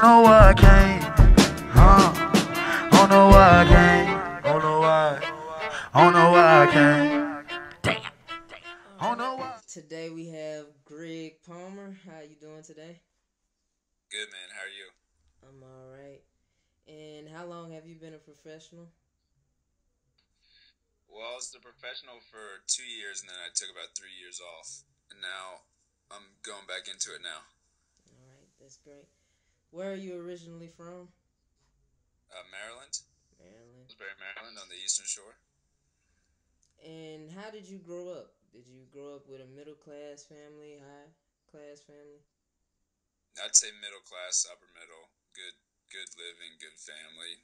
don't know why I came. Don't know why I came. Don't know why. Don't know why I came. Damn. Don't know why. Today we have Greg Palmer. How you doing today? Good, man. How are you? I'm all right. And how long have you been a professional? Well, I was a professional for 2 years, and then I took about 3 years off, and now I'm going back into it now. All right, that's great. Where are you originally from? Maryland, Maryland. Salisbury, Maryland, on the Eastern Shore. And how did you grow up? Did you grow up with a middle class family, high class family? I'd say middle class, upper middle, good living, good family.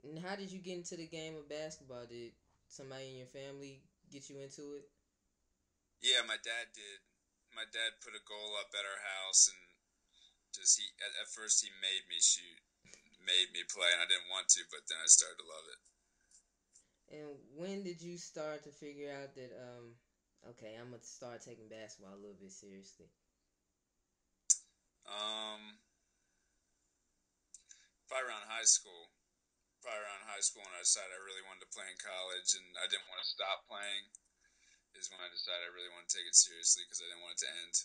And how did you get into the game of basketball? Did somebody in your family get you into it? Yeah, my dad did. My dad put a goal up at our house, and just at first he made me shoot, made me play, and I didn't want to, but then I started to love it. And when did you start to figure out that okay, I'm gonna start taking basketball a little bit seriously? Um, probably around high school. When I decided I really wanted to play in college, and I didn't want to stop playing. Is when I decided I really want to take it seriously because I didn't want it to end.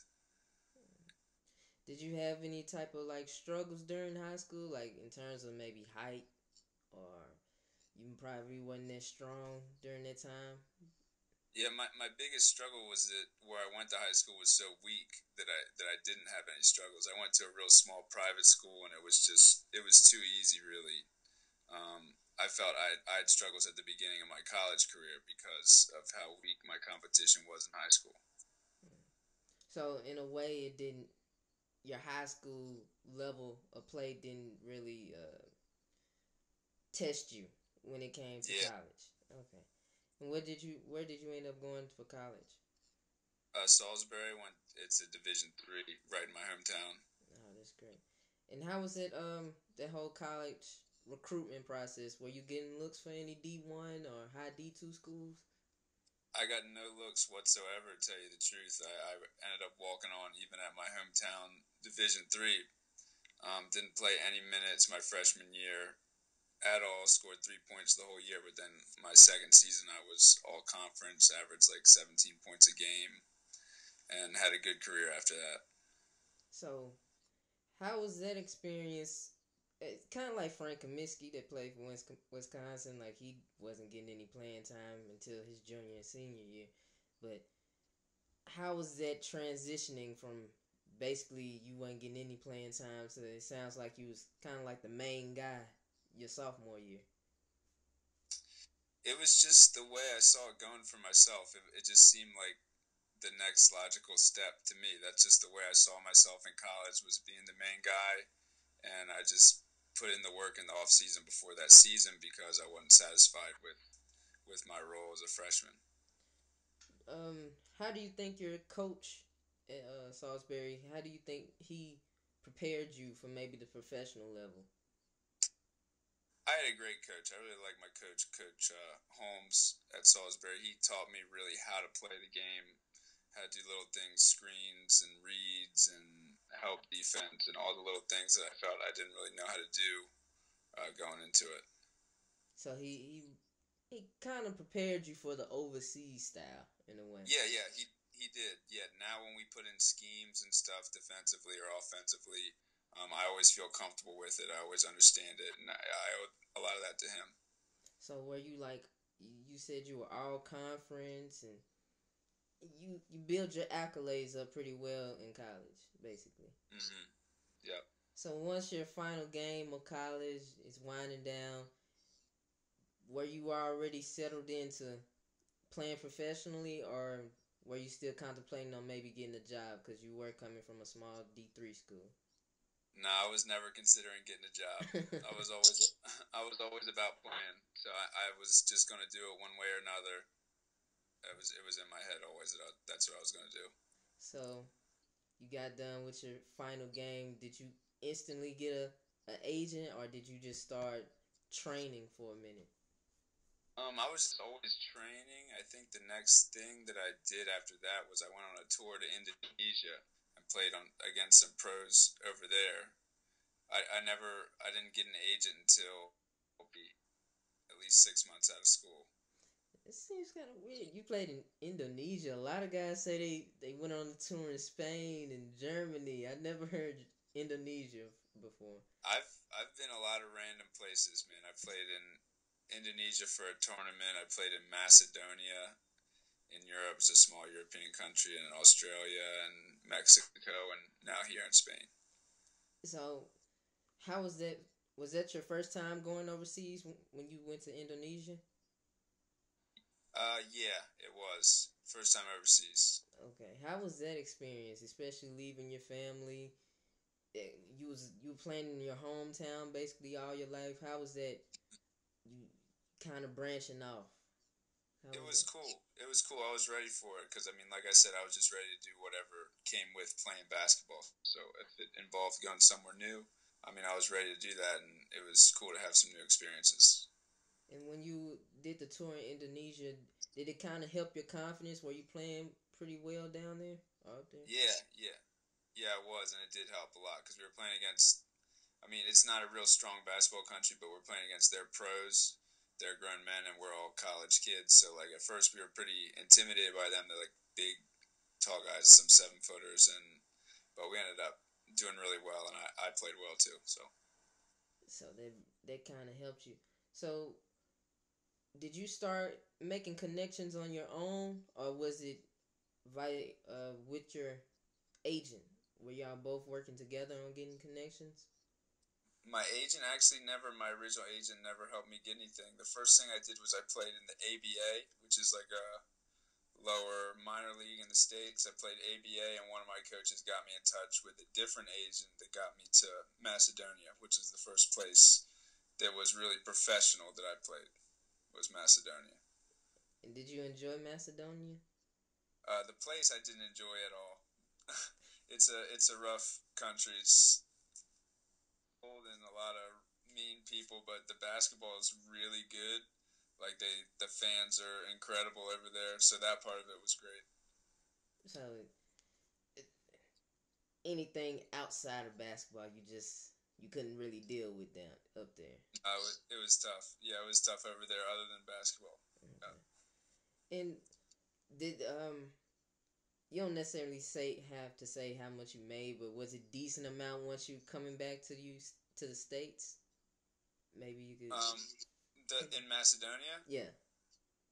Did you have any type of like struggles during high school, like in terms of maybe height, or you probably wasn't that strong during that time? Yeah, my biggest struggle was that where I went to high school was so weak that I didn't have any struggles. I went to a real small private school, and it was too easy, really. I felt I had struggles at the beginning of my college career because of how weak my competition was in high school. So in a way, it didn't. Your high school level of play didn't really test you when it came to Yeah, college. Okay. And where did you end up going for college? Salisbury went. It's a Division III, right in my hometown. Oh, that's great. And how was it that whole college recruitment process? Were you getting looks for any D1 or high D2 schools? I got no looks whatsoever, to tell you the truth. I ended up walking on even at my hometown Division III. Didn't play any minutes my freshman year at all. Scored 3 points the whole year, but then my second season I was all conference, averaged like 17 points a game, and had a good career after that. So how was that experience? It's kind of like Frank Kaminsky that played for Wisconsin. Like he wasn't getting any playing time until his junior and senior year. But how was that transitioning from basically you wasn't getting any playing time to it sounds like you was kind of like the main guy your sophomore year? It was just the way I saw it going for myself. It just seemed like the next logical step to me. That's just the way I saw myself in college, was being the main guy, and I just put in the work in the off season before that season because I wasn't satisfied with my role as a freshman. How do you think your coach at Salisbury? How do you think he prepared you for maybe the professional level? I had a great coach. I really like my coach, Coach Holmes at Salisbury. He taught me really how to play the game, how to do little things, screens and reads and help defense and all the little things that I felt I didn't really know how to do going into it. So he kind of prepared you for the overseas style in a way. Yeah, he did. Yeah, now when we put in schemes and stuff defensively or offensively, I always feel comfortable with it. I always understand it, and I owe a lot of that to him. So were you like you said you were all conference and you build your accolades up pretty well in college, basically. Mm-hmm. Yep. So once your final game of college is winding down, were you already settled into playing professionally, or were you still contemplating on maybe getting a job because you were coming from a small D3 school? No, I was never considering getting a job. I was always I was always about playing, so I was just gonna do it one way or another. It was in my head always that that's what I was gonna do. So you got done with your final game. Did you instantly get a agent, or did you just start training for a minute? I was just always training. I think the next thing that I did after that was I went on a tour to Indonesia. I and played on against some pros over there. I didn't get an agent until at least 6 months out of school. It seems kind of weird. You played in Indonesia. A lot of guys say they went on a tour in Spain and Germany. I never heard Indonesia before. I've been a lot of random places, man. I played in Indonesia for a tournament. I played in Macedonia in Europe. It's a small European country, and in Australia and Mexico, and now here in Spain. So, how was that? Was that your first time going overseas when you went to Indonesia? Yeah, it was first time overseas. Okay, how was that experience, especially leaving your family? You were playing in your hometown basically all your life. How was that? You kind of branching off. How It was was that? cool. It was cool. I was ready for it because I mean, like I said, I was just ready to do whatever came with playing basketball. So if it involved going somewhere new, I mean, I was ready to do that, and it was cool to have some new experiences. And when you did the tour in Indonesia, did it kind of help your confidence? Were you playing pretty well down there, out there? Yeah, it was, and it did help a lot because we were playing against. I mean, it's not a real strong basketball country, but we're playing against their pros. They're grown men, and we're all college kids. So, like, at first, we were pretty intimidated by them. They're like big, tall guys, some 7-footers, and but we ended up doing really well, and I played well too. So, So that kind of helped you. So did you start making connections on your own, or was it with your agent? Were y'all both working together on getting connections? my agent actually never. My original agent never helped me get anything. The first thing I did was I played in the ABA, which is like a lower minor league in the States. I played ABA, and one of my coaches got me in touch with a different agent that got me to Macedonia, which is the first place that was really professional that I played, was Macedonia. And did you enjoy Macedonia? The place I didn't enjoy at all. It's a rough country. It's cold and a lot of mean people, but the basketball is really good. Like the fans are incredible over there, so that part of it was great. So it, anything outside of basketball, you couldn't really deal with down up there. It was tough. Yeah, it was tough over there, other than basketball. Yeah. Okay. And did you don't necessarily have to say how much you made, but was it decent amount once you coming back to the States? Maybe you could. In Macedonia, Yeah.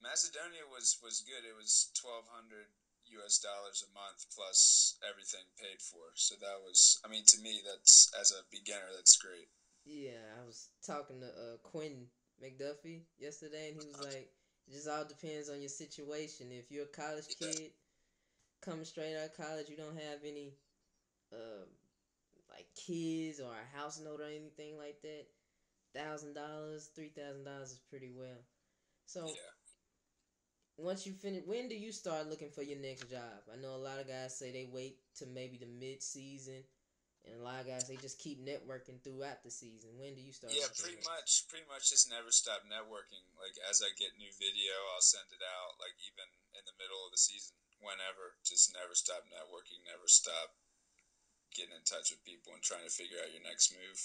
Macedonia was good. It was $1,200 a month plus everything paid for. So that was, I mean, to me, that's as a beginner, that's great. Yeah, I was talking to Quentin McDuffie yesterday, and he was like, "It just all depends on your situation. If you're a college Yeah, kid coming straight out of college, you don't have any uh, like kids or a house note or anything like that. $1,000, $3,000 is pretty well. So yeah. once you finish, when do you start looking for your next job? I know a lot of guys say they wait to maybe the mid season, and a lot of guys they just keep networking throughout the season. When do you start? Yeah, Looking pretty much just never stop networking. Like as I get new video, I'll send it out. Like even in the middle of the season, whenever, just never stop networking. Never stop getting in touch with people and trying to figure out your next move.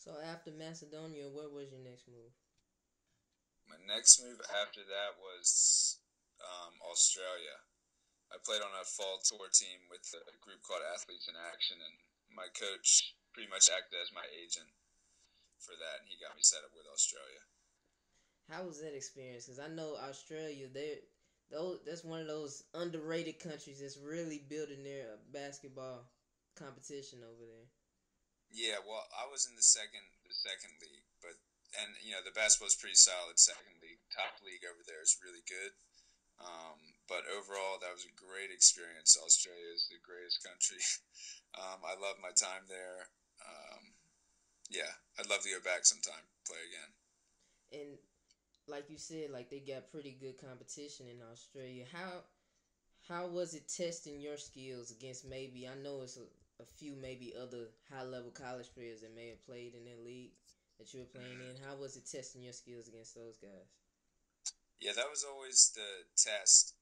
So after Macedonia, where was your next move? My next move after that was Australia. I played on a fall tour team with a group called Athletes in Action, and my coach pretty much acted as my agent for that, and he got me set up with Australia. How was that experience? Because I know Australia, that's one of those underrated countries that's really building their basketball competition over there. Yeah, well, I was in the second league, but and the basketball is pretty solid. Second league, top league over there is really good. But overall, that was a great experience. Australia is the greatest country. I love my time there. Yeah, I'd love to go back sometime, play again. And like you said, like they got pretty good competition in Australia. How was it testing your skills against maybe I know it's a few maybe other high level college players that may have played in that league that you were playing in. How was it testing your skills against those guys? Yeah, that was always the test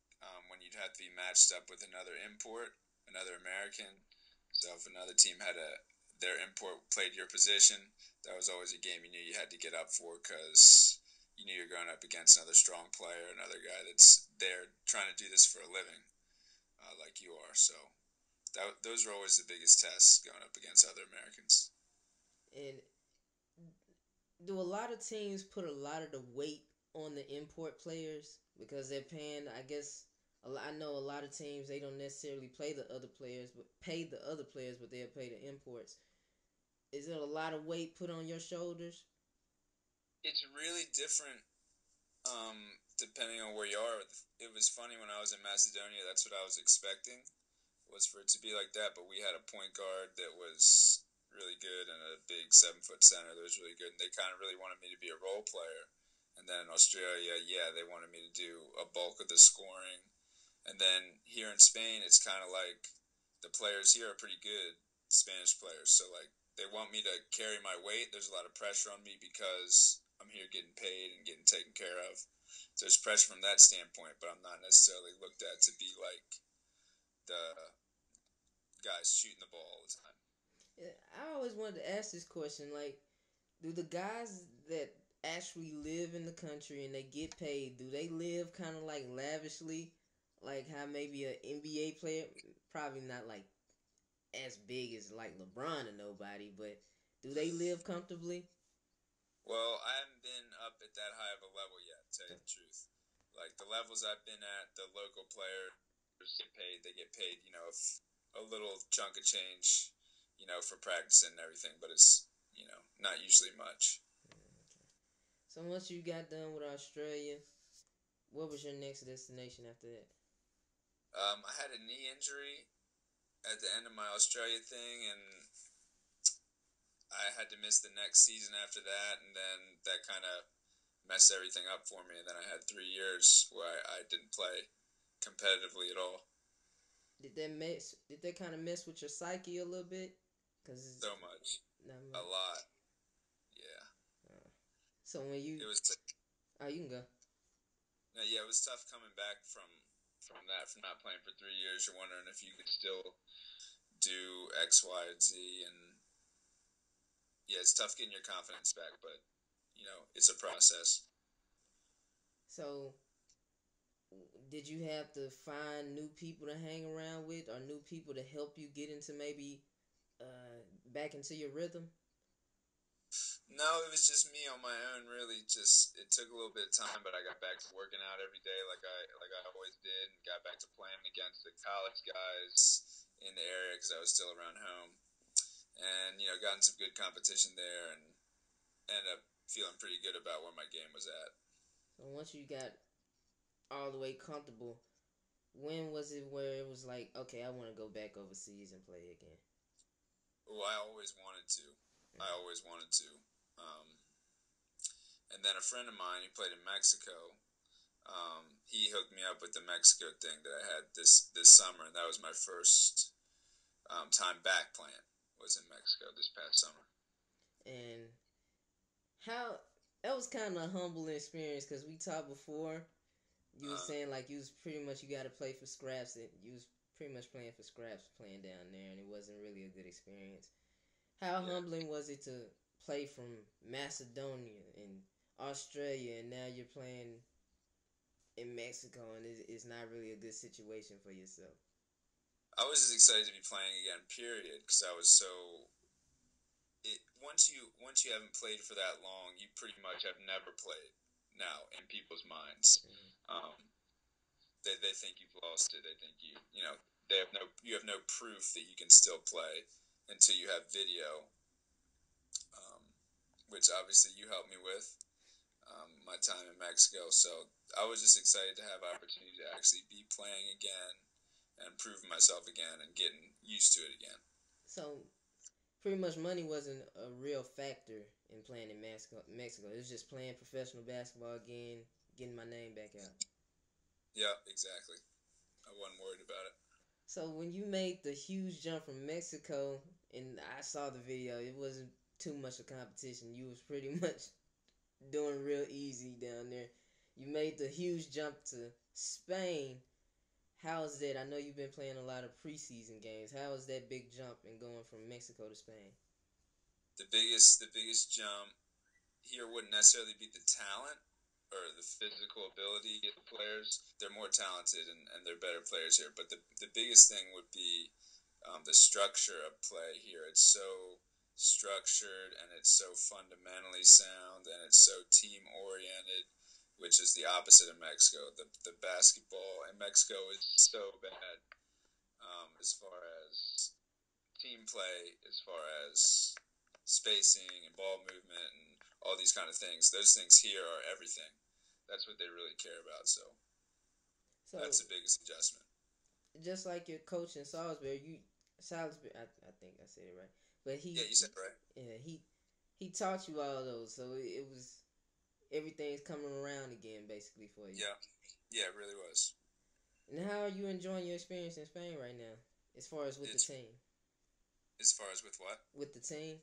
when you'd have to be matched up with another import, another American. So if another team had their import played your position, that was always a game you knew you had to get up for because you knew you're going up against another strong player, another guy that's there trying to do this for a living, like you are. So those are always the biggest tests going up against other Americans. And do a lot of teams put a lot of the weight on the import players because they're paying? I guess I know a lot of teams, they don't necessarily pay the other players, but they'll pay the imports. Is there a lot of weight put on your shoulders? It's really different, depending on where you are. It was funny when I was in Macedonia. That's what I was expecting, was for it to be like that. But we had a point guard that was really good and a big 7-foot center that was really good. And they kind of really wanted me to be a role player. And then in Australia, they wanted me to do a bulk of the scoring. And then here in Spain, it's kind of like the players here are pretty good, Spanish players. So, like, they want me to carry my weight. There's a lot of pressure on me because I'm here getting paid and getting taken care of. So there's pressure from that standpoint, but I'm not necessarily looked at to be like the guys shooting the ball all the time. Yeah, I always wanted to ask this question. Like, do the guys that actually live in the country and they get paid, do they live kind of like lavishly? Like how maybe an NBA player, probably not like as big as like LeBron or nobody, but do they live comfortably? Well, I haven't been up at that high of a level yet, to tell you the truth. Like the levels I've been at, the local players get paid. They get paid, a little chunk of change, for practicing and everything, but it's, not usually much. So once you got done with Australia, what was your next destination after that? I had a knee injury at the end of my Australia thing, and I had to miss the next season after that, and then that kind of messed everything up for me. And then I had 3 years where I didn't play competitively at all. Did that kind of mess with your psyche a little bit? So much. A lot. Yeah. So when you... It was... Oh, you can go. No, yeah, it was tough coming back from that, from not playing for 3 years. You're wondering if you could still do X, Y, and Z, and yeah, it's tough getting your confidence back, but it's a process. So, did you have to find new people to hang around with, or new people to help you get into maybe back into your rhythm? No, it was just me on my own. Really, just it took a little bit of time, but I got back to working out every day like I always did, and got back to playing against the college guys in the area because I was still around home, and gotten some good competition there, and ended up feeling pretty good about where my game was at. So once you got all the way comfortable, when was it where it was like, okay, I want to go back overseas and play again? Oh, I always wanted to. And then a friend of mine who played in Mexico, he hooked me up with the Mexico thing that I had this summer, and that was my first time back playing, was in Mexico this past summer. And that was kind of a humbling experience because we talked before. You was saying like you got to play for scraps. You was pretty much playing for scraps playing down there, and it wasn't really a good experience. How humbling was it to play from Macedonia and Australia, and now you're playing in Mexico, and it's not really a good situation for yourself? I was just excited to be playing again, period, because I was so... Once you haven't played for that long, you pretty much have never played now in people's minds. Mm-hmm. They think you've lost it. They think you have no proof that you can still play until you have video, which obviously you helped me with my time in Mexico. So I was just excited to have opportunity to actually be playing again and proving myself again and getting used to it again. So pretty much money wasn't a real factor in playing in Mexico. It was just playing professional basketball again, getting my name back out. Yeah, exactly. I wasn't worried about it. So when you made the huge jump from Mexico, and I saw the video, it wasn't too much of competition. You was pretty much doing real easy down there. You made the huge jump to Spain. how is that? I know you've been playing a lot of preseason games. How is that big jump in going from Mexico to Spain? The biggest jump here wouldn't necessarily be the talent or the physical ability of the players. They're more talented and they're better players here. But the biggest thing would be the structure of play here. It's so structured and it's so fundamentally sound and it's so team oriented, which is the opposite of Mexico. The basketball in Mexico is so bad as far as team play, as far as spacing and ball movement and all these kind of things. Those things here are everything. That's what they really care about. So So that's the biggest adjustment. just like your coach in Salisbury, I think I said it right. But Yeah, you said it right. yeah, he taught you all those, so it was everything's coming around again basically for you. Yeah, it really was. And how are you enjoying your experience in Spain right now, as far as with the team? As far as with what? With the team,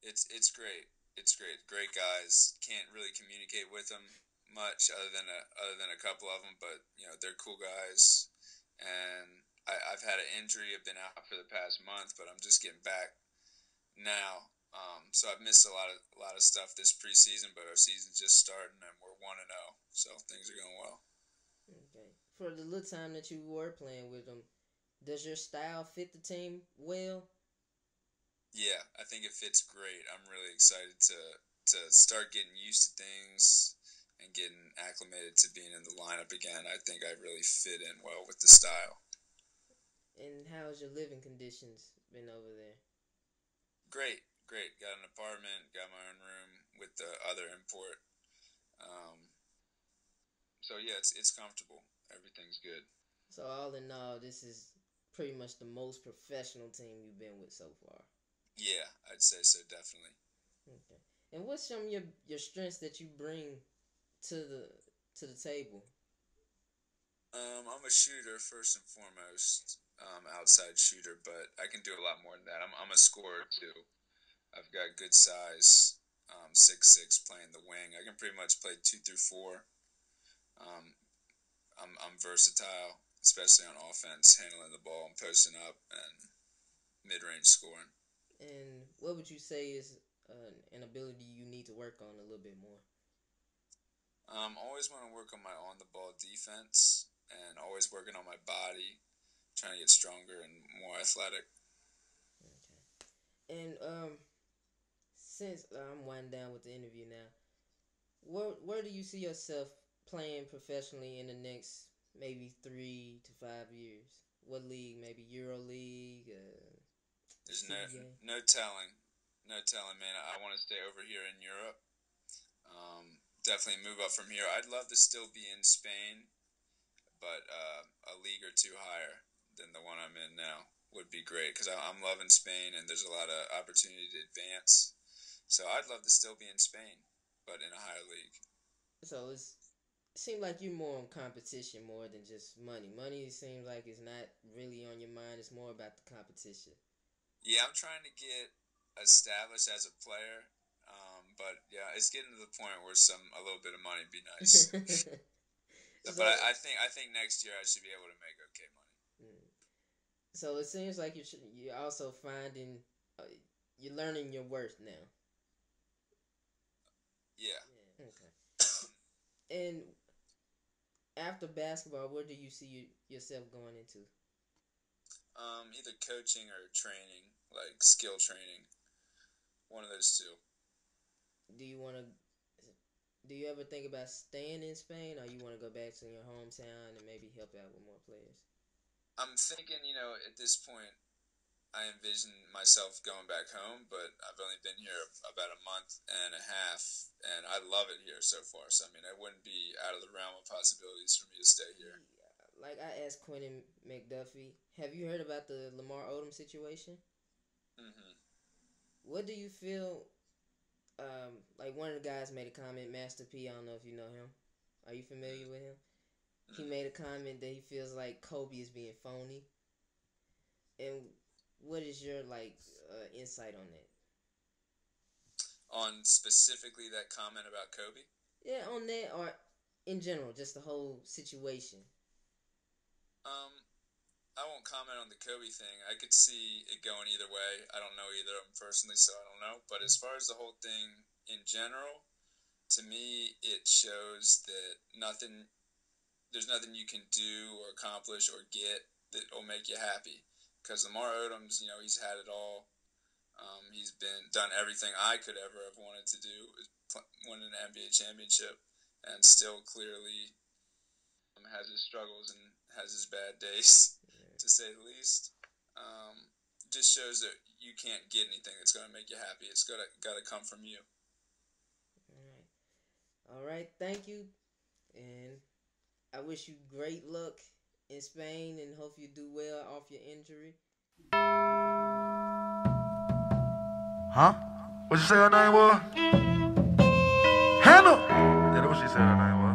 It's great. It's great. Great guys. Can't really communicate with them much other than a couple of them, but they're cool guys. And I've had an injury. I've been out for the past month, but I'm just getting back now. So I've missed a lot of stuff this preseason, but our season's just starting and we're 1-0, so things are going well. okay. For the little time that you were playing with them, does your style fit the team well? Yeah, I think it fits great. I'm really excited to start getting used to things and getting acclimated to being in the lineup again. I think I really fit in well with the style. And how's your living conditions been over there? Great. Got an apartment, got my own room with the other import. So yeah, it's comfortable. Everything's good. So all in all, this is pretty much the most professional team you've been with so far. Yeah, I'd say so, definitely. Okay. And what's some of your strengths that you bring to the table? I'm a shooter first and foremost, outside shooter, but I can do a lot more than that. I'm a scorer too. I've got good size, 6'6", playing the wing. I can pretty much play 2 through 4. I'm versatile, especially on offense, handling the ball and posting up and mid-range scoring. And what would you say is an ability you need to work on a little bit more? Always want to work on my on-the-ball defense and always working on my body, trying to get stronger and more athletic. Okay. And since I'm winding down with the interview now, where do you see yourself playing professionally in the next maybe 3 to 5 years? What league? Maybe Euro League. There's CBA? no telling, man. I want to stay over here in Europe. Definitely move up from here. I'd love to still be in Spain, but a league or two higher than the one I'm in now would be great because I'm loving Spain and there's a lot of opportunity to advance. So I'd love to still be in Spain, but in a higher league. So it seems like you're more on competition more than just money. Money seems like it's not really on your mind. It's more about the competition. Yeah, I'm trying to get established as a player, but yeah, it's getting to the point where a little bit of money would be nice. But I think next year I should be able to make okay money. So it seems like you're also finding you're learning your worth now. Yeah. Okay. And after basketball, where do you see yourself going into? Either coaching or training, like skill training. One of those two. Do you ever think about staying in Spain, or you want to go back to your hometown and maybe help out with more players? I'm thinking, at this point, I envision myself going back home, but I've only been here about a month and a half, and I love it here so far. So, I mean, it wouldn't be out of the realm of possibilities for me to stay here. Like I asked Quentin McDuffie, have you heard about the Lamar Odom situation? Mm-hmm. What do you feel? Like one of the guys made a comment, Master P. I don't know if you know him. Are you familiar with him? He made a comment that he feels like Kobe is being phony. And what is your insight on that? On specifically that comment about Kobe? Yeah, on that or in general, just the whole situation. I won't comment on the Kobe thing. I could see it going either way. I don't know either of them personally, so I don't know. But as far as the whole thing in general, to me, it shows that there's nothing you can do or accomplish or get that will make you happy. Because Lamar Odom's, he's had it all. He's done everything I could ever have wanted to do, win an NBA championship, and still clearly has his struggles and has his bad days, to say the least. Just shows that you can't get anything that's going to make you happy. It's got to come from you. All right. Thank you, and I wish you great luck in Spain, and hope you do well off your injury. Huh? What you say her name was? Hannah. Yeah, that's what she said her name was.